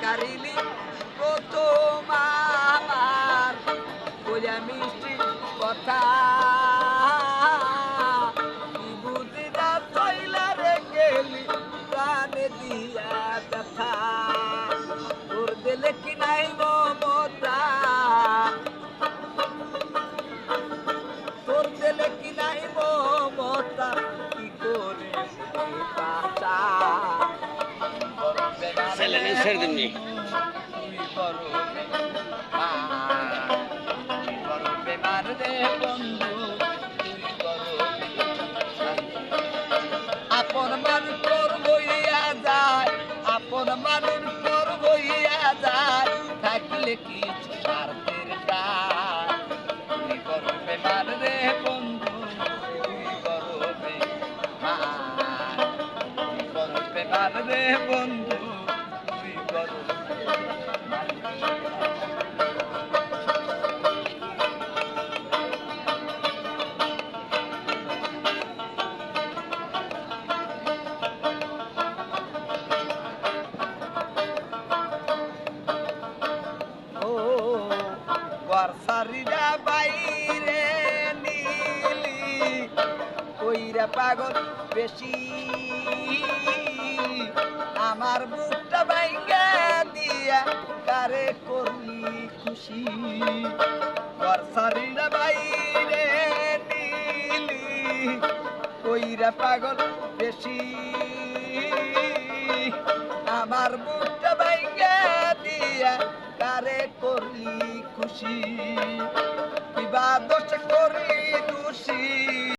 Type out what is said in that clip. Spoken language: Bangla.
কারিলি প্রথম আমার বলিয়া মিষ্টি কথা কি বুঝি না চইলা রে গেলি প্রাণে দিয়া ব্যথা তোর দিলে কি নাই মমতা তোর দিলে কি নাই মমতা কি করে বাঁচা ছেলে ছেড়ে দিমনি বেমার রে বন্ধু আপন মানুষ তোর বইয়া যায় আপন মানুষ তোর বইয়া যায় থাকলে কিছু স্বার্থের গায় তুই বড় বেমার রে বন্ধু তুই বড় বেমার তুই বড় বেমার রে বন্ধু তুই বড় বর্ষারিরা বাইরে নীলি কইরা পাগল বেশি আমার বুকটা ভাঙ্গা দিয়া কারে করলি খুশি বর্ষারিরা বাইরে নীলি কইরা পাগল বেশি আমার বুকটা ভাঙ্গা দিয়া কারে করলি খুশি কিবা দোষ করি দোষী